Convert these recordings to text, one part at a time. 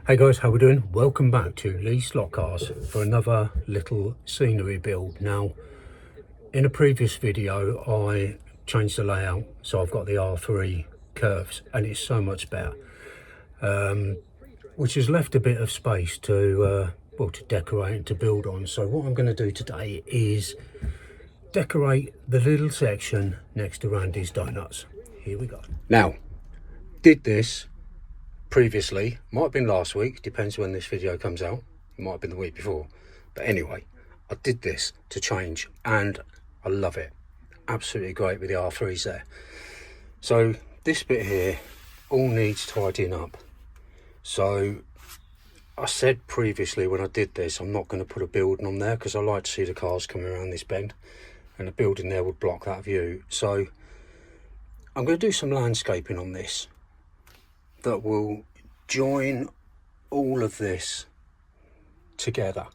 Hey guys, how we doing? Welcome back to Lee Slot Cars for another little scenery build. Now, in a previous video, I changed the layout, so I've got the R3 curves, and it's so much better, which has left a bit of space to to decorate and to build on. So what I'm going to do today is decorate the little section next to Randy's Donuts. Here we go. Now, did this previously, might have been last week, depends when this video comes out, it might have been the week before, but anyway, I did this to change and I love it. Absolutely great with the R3s there. So this bit here all needs tidying up. So I said previously when I did this, I'm not going to put a building on there because I like to see the cars coming around this bend, and a building there would block that view. So I'm going to do some landscaping on this that will join all of this together.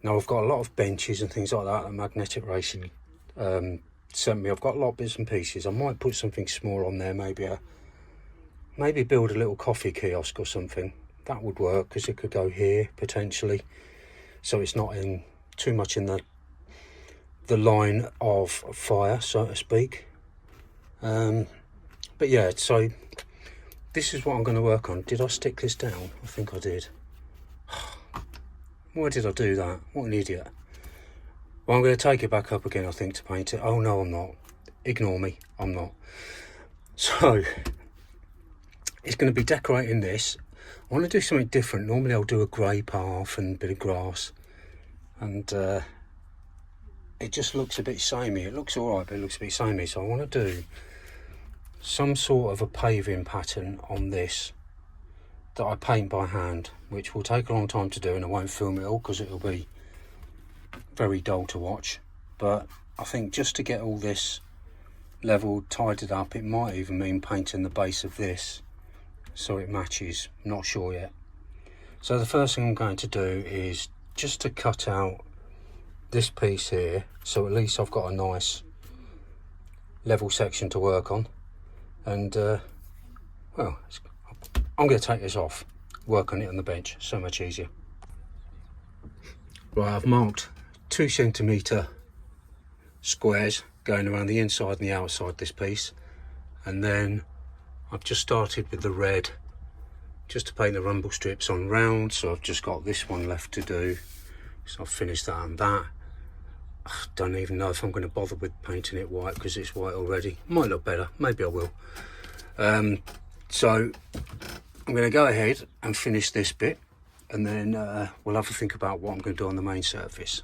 Now I've got a lot of benches and things like that Magnetic Racing sent me. I've got a lot of bits and pieces. I might put something small on there, maybe build a little coffee kiosk or something. That would work because it could go here potentially, so it's not in too much in the line of fire, so to speak. But yeah, so this is what I'm going to work on. Did I stick this down? I think I did. Why did I do that? What an idiot. Well, I'm going to take it back up again, I think, to paint it. Oh no, I'm not. Ignore me, I'm not. So it's going to be decorating this. I want to do something different. Normally I'll do a grey path and a bit of grass, and it just looks a bit samey. It looks alright, but it looks a bit samey. So I want to do some sort of a paving pattern on this that I paint by hand, which will take a long time to do, and I won't film it all because it'll be very dull to watch. But I think just to get all this leveled, tidied up, it might even mean painting the base of this so it matches. I'm not sure yet. So the first thing I'm going to do is just to cut out this piece here, so at least I've got a nice level section to work on. And well, I'm going to take this off, work on it on the bench, so much easier. Right, I've marked 2 centimetre squares going around the inside and the outside this piece, and then I've just started with the red just to paint the rumble strips on round. So I've just got this one left to do, so I've finished that and that. I don't even know if I'm going to bother with painting it white because it's white already. Might look better, maybe I will. So I'm going to go ahead and finish this bit, and then we'll have a think about what I'm going to do on the main surface.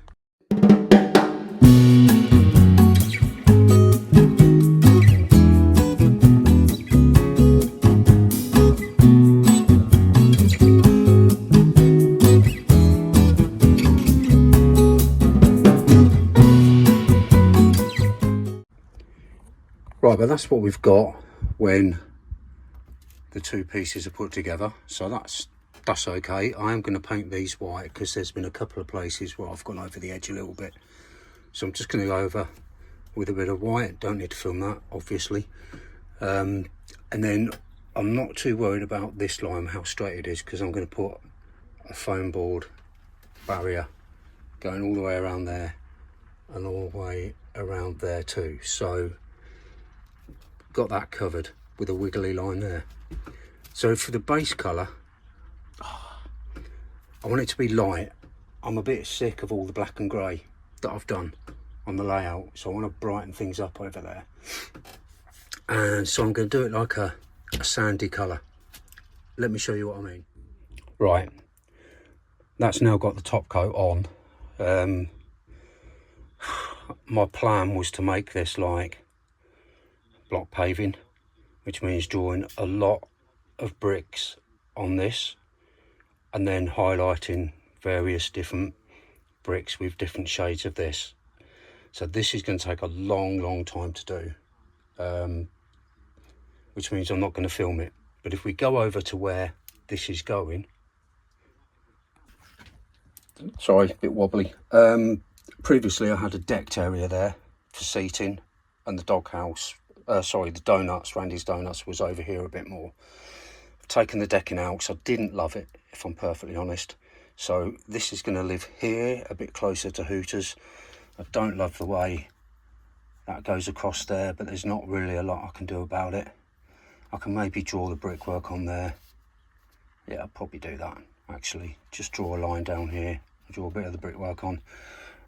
Right, but that's what we've got when the 2 pieces are put together, so that's okay. I am going to paint these white because there's been a couple of places where I've gone over the edge a little bit, so I'm just going to go over with a bit of white. Don't need to film that, obviously. And then I'm not too worried about this line, how straight it is, because I'm going to put a foam board barrier going all the way around there and all the way around there too. So got that covered with a wiggly line there. So for the base colour, I want it to be light. I'm a bit sick of all the black and grey that I've done on the layout, so I want to brighten things up over there. And so I'm going to do it like a sandy colour. Let me show you what I mean. Right, that's now got the top coat on. My plan was to make this like block paving, which means drawing a lot of bricks on this and then highlighting various different bricks with different shades of this. So this is going to take a long time to do, which means I'm not going to film it. But if we go over to where this is going, sorry, a bit wobbly. Previously I had a decked area there for seating, and the doghouse, sorry, the donuts, Randy's Donuts, was over here a bit more. taken the decking out because I didn't love it, if I'm perfectly honest. So this is going to live here, a bit closer to Hooters. I don't love the way that goes across there, but there's not really a lot I can do about it. I can maybe draw the brickwork on there. Yeah, I'll probably do that, actually. Just draw a line down here, draw a bit of the brickwork on.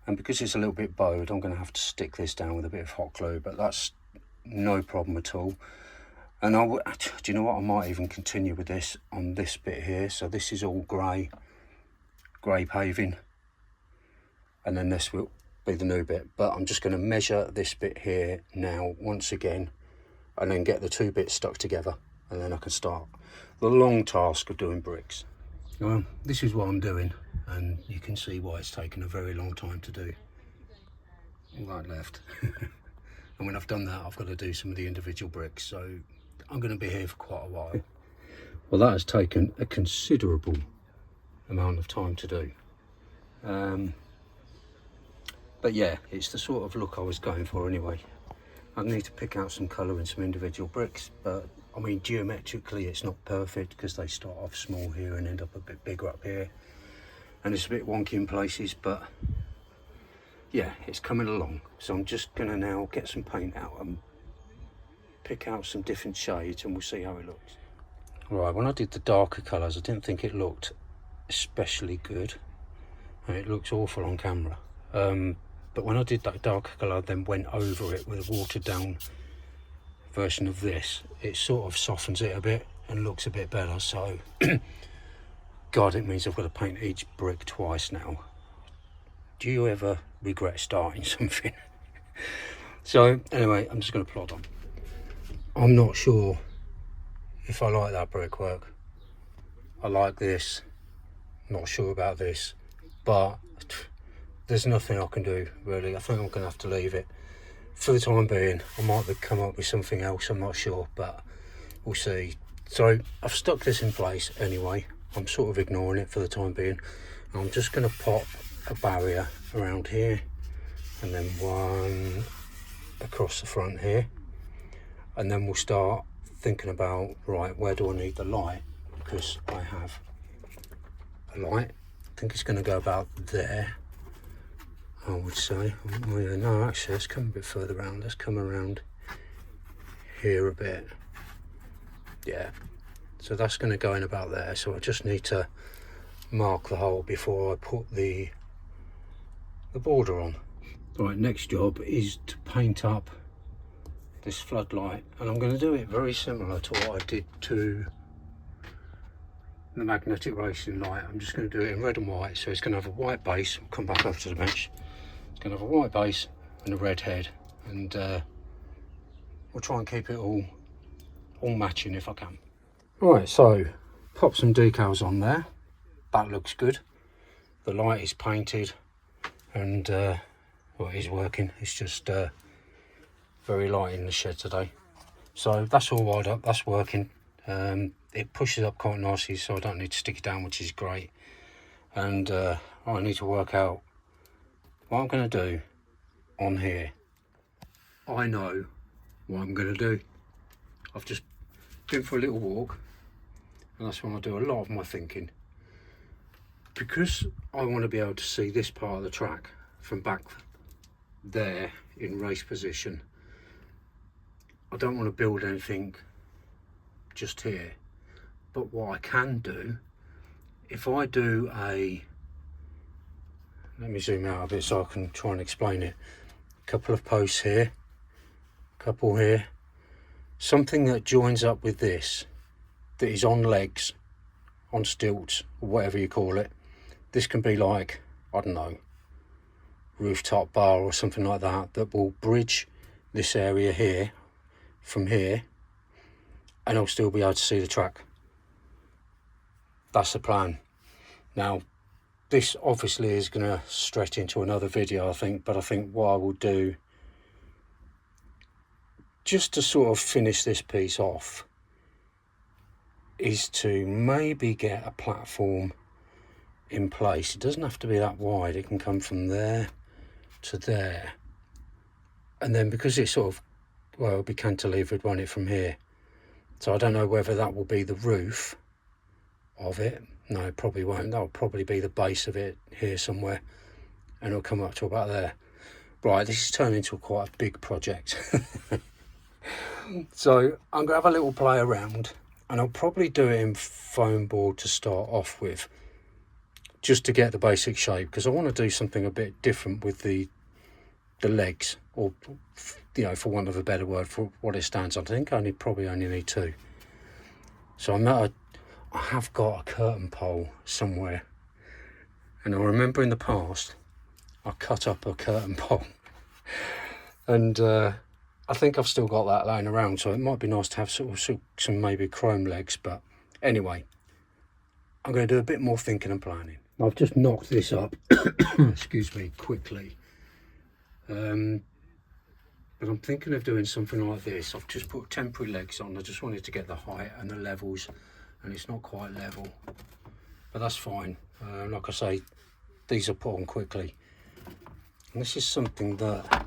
And because it's a little bit bowed, I'm going to have to stick this down with a bit of hot glue, but that's no problem at all. And do you know what? I might even continue with this on this bit here. So this is all grey paving. And then this will be the new bit. But I'm just going to measure this bit here now once again, and then get the two bits stuck together. And then I can start the long task of doing bricks. Well, this is what I'm doing. And you can see why it's taken a very long time to do. All that left. And when I've done that, I've got to do some of the individual bricks. So I'm going to be here for quite a while. Well, that has taken a considerable amount of time to do. But yeah, it's the sort of look I was going for anyway. I need to pick out some colour in some individual bricks, but I mean, geometrically it's not perfect because they start off small here and end up a bit bigger up here. And it's a bit wonky in places, but yeah, it's coming along. So I'm just gonna now get some paint out and pick out some different shades, and we'll see how it looks. Right, when I did the darker colours, I didn't think it looked especially good. And it looks awful on camera. But when I did that darker colour, then went over it with a watered down version of this, it sort of softens it a bit and looks a bit better. So God, it means I've got to paint each brick twice now. Do you ever regret starting something? So anyway, I'm just going to plod on. I'm not sure if I like that brickwork. I like this, not sure about this, but there's nothing I can do really. I think I'm going to have to leave it for the time being. I might come up with something else, I'm not sure, but we'll see. So I've stuck this in place anyway. I'm sort of ignoring it for the time being. I'm just going to pop a barrier around here, and then one across the front here, and then we'll start thinking about, right, where do I need the light? Because I have a light. I think it's going to go about there, I would say. Oh yeah, no, actually let's come a bit further around. Let's come around here a bit. Yeah, so that's going to go in about there. So I just need to mark the hole before I put the border on. Right, next job is to paint up this floodlight, and I'm going to do it very similar to what I did to the magnetic racing light. I'm just going to do it in red and white, so it's going to have a white base. I'll come back over to the bench. It's going to have a white base and a red head, and we'll try and keep it all matching if I can. Right, so pop some decals on there. That looks good. The light is painted, and well, it is working. It's just very light in the shed today. So that's all wired up, that's working. It pushes up quite nicely, so I don't need to stick it down, which is great. And I need to work out what I'm going to do on here. I know what I'm going to do. I've just been for a little walk, and that's when I do a lot of my thinking. Because I want to be able to see this part of the track from back there in race position, I don't want to build anything just here. But what I can do, if I do let me zoom out a bit so I can try and explain it. A couple of posts here, a couple here, something that joins up with this, that is on legs, on stilts, or whatever you call it. This can be like, I don't know, rooftop bar or something like that, that will bridge this area here from here, and I'll still be able to see the track. That's the plan. Now, this obviously is going to stretch into another video, I think, but I think what I will do, just to sort of finish this piece off, is to maybe get a platform in place. It doesn't have to be that wide. It can come from there to there. And then because it's sort of, well, it'll be cantilevered, won't it, from here? So I don't know whether that will be the roof of it. No, it probably won't. That'll probably be the base of it here somewhere, and it'll come up to about there. Right, this is turning into quite a big project. So I'm gonna have a little play around, and I'll probably do it in foam board to start off with, just to get the basic shape, because I want to do something a bit different with the legs, or, you know, for want of a better word, for what it stands on. I think I probably only need 2. So I have got a curtain pole somewhere, and I remember in the past I cut up a curtain pole, and I think I've still got that lying around, so it might be nice to have sort of some maybe chrome legs. But anyway, I'm going to do a bit more thinking and planning. I've just knocked this up, excuse me, quickly. But I'm thinking of doing something like this. I've just put temporary legs on. I just wanted to get the height and the levels, and it's not quite level, but that's fine. Like I say, these are put on quickly. And this is something that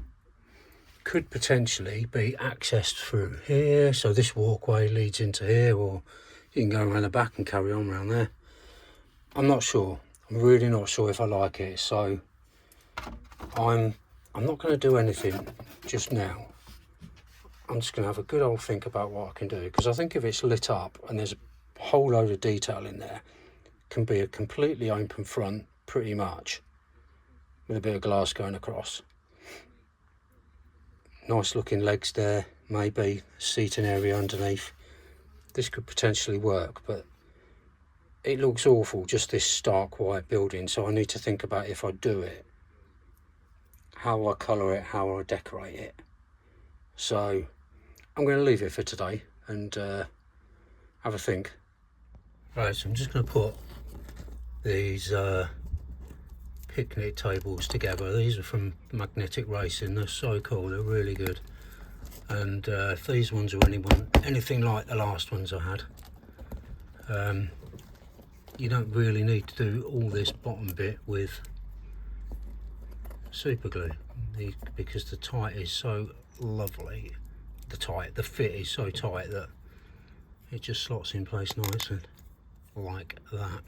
could potentially be accessed through here. So this walkway leads into here, or you can go around the back and carry on around there. I'm not sure. I'm really not sure if I like it. So I'm not going to do anything just now. I'm just going to have a good old think about what I can do, because I think if it's lit up and there's a whole load of detail in there, it can be a completely open front pretty much, with a bit of glass going across. Nice looking legs there, maybe seating area underneath. This could potentially work, but it looks awful, just this stark white building. So I need to think about, if I do it, how I colour it, how I decorate it. So I'm going to leave it for today and have a think. Right, so I'm just going to put these picnic tables together. These are from Magnetic Racing. They're so cool, they're really good. And if these ones are anything like the last ones I had, you don't really need to do all this bottom bit with super glue, because the tight is so lovely. The fit is so tight that it just slots in place nicely like that.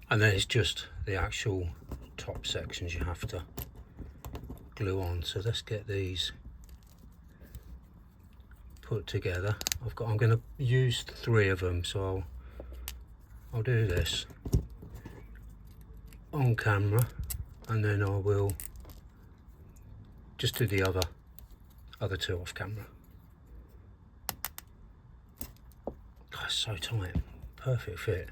And then it's just the actual top sections you have to glue on. So let's get these put together. I'm going to use 3 of them, so I'll do this on camera, and then I will just do the other 2 off camera. God, it's so tight, perfect fit.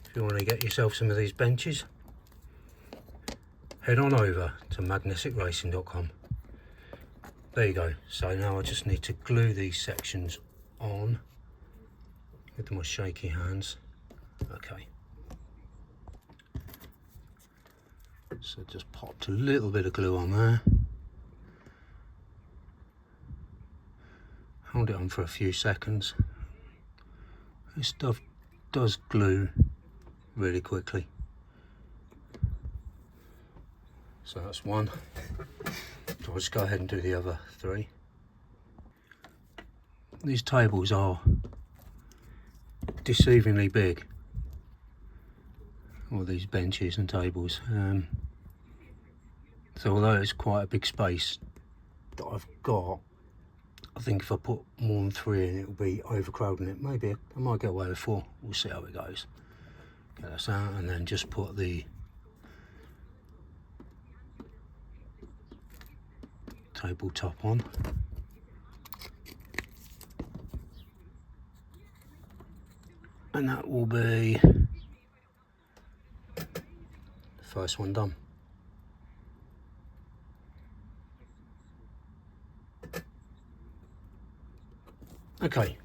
If you want to get yourself some of these benches, head on over to magneticracing.com. There you go. So now I just need to glue these sections on with my shaky hands. Okay. So just popped a little bit of glue on there. Hold it on for a few seconds. This stuff does glue really quickly. So that's 1. So I'll just go ahead and do the other 3. These tables are deceivingly big, all these benches and tables. So although it's quite a big space that I've got, I think if I put more than 3 in, it'll be overcrowding it. Maybe I might get away with 4. We'll see how it goes. Get this out, and then just put the tabletop on. And that will be the first one done. Okay,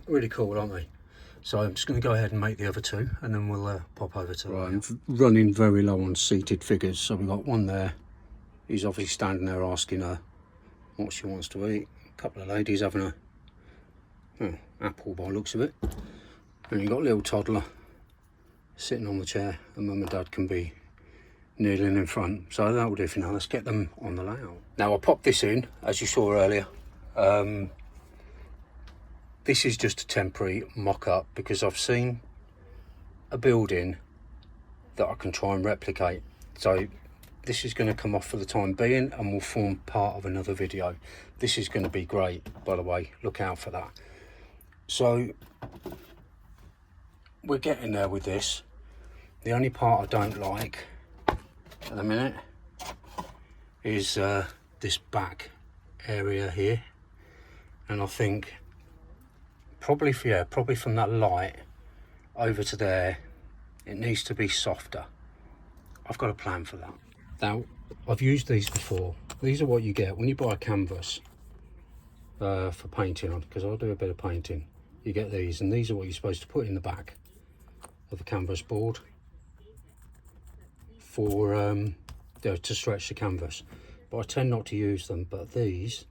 really cool, aren't they? So I'm just going to go ahead and make the other 2, and then we'll pop over to right. I'm running very low on seated figures, so we've got one there. He's obviously standing there asking her what she wants to eat. A couple of ladies having a apple by the looks of it. And you've got a little toddler sitting on the chair, and mum and dad can be kneeling in front. So that will do for now. Let's get them on the layout. Now I popped this in, as you saw earlier. This is just a temporary mock-up because I've seen a building that I can try and replicate. So this is going to come off for the time being and will form part of another video. This is going to be great, by the way, look out for that. So we're getting there with this. The only part I don't like at the minute is this back area here, and I think probably from that light over to there it needs to be softer. I've got a plan for that. Now, I've used these before. These are what you get when you buy a canvas for painting on, because I'll do a bit of painting. You get these, and these are what you're supposed to put in the back of the canvas board for to stretch the canvas, but I tend not to use them. But these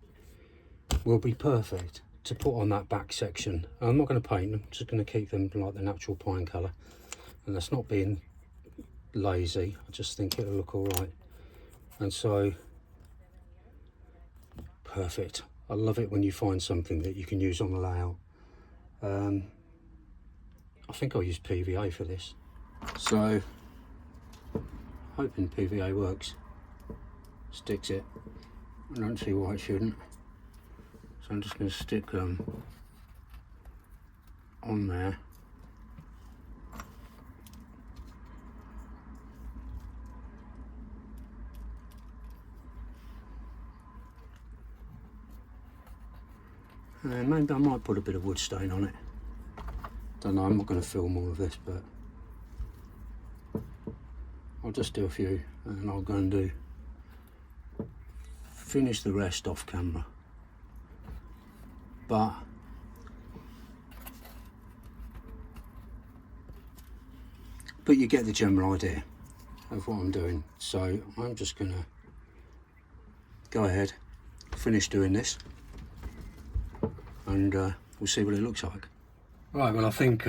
will be perfect to put on that back section. I'm not going to paint them, just going to keep them like the natural pine colour, and that's not being lazy, I just think it'll look all right. And so, perfect. I love it when you find something that you can use on the layout. I think I'll use PVA for this, so hoping PVA works, sticks it. I don't see why it shouldn't, so I'm just going to stick them on there. And maybe I might put a bit of wood stain on it. Don't know, I'm not going to film all of this, but I'll just do a few and I'll go and finish the rest off camera. But you get the general idea of what I'm doing. So I'm just going to go ahead, finish doing this, and we'll see what it looks like. Right, well I think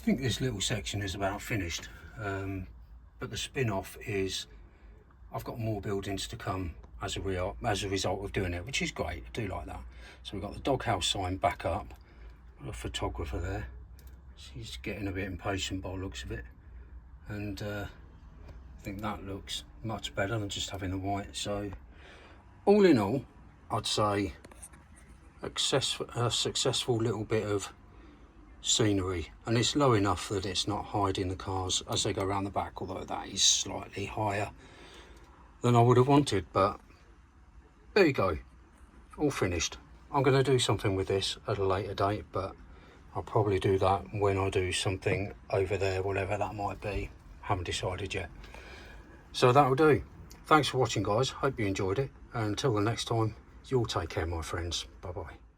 this little section is about finished, but the spin-off is I've got more buildings to come as a result of doing it, which is great. I do like that. So we've got the doghouse sign back up, a photographer there, she's getting a bit impatient by the looks of it, and I think that looks much better than just having the white. So all in all, I'd say a successful little bit of scenery, and it's low enough that it's not hiding the cars as they go around the back, although that is slightly higher than I would have wanted. But there you go, all finished. I'm going to do something with this at a later date, but I'll probably do that when I do something over there, whatever that might be. Haven't decided yet. So that'll do. Thanks for watching, guys. Hope you enjoyed it, and until the next time, you all take care, my friends. Bye bye.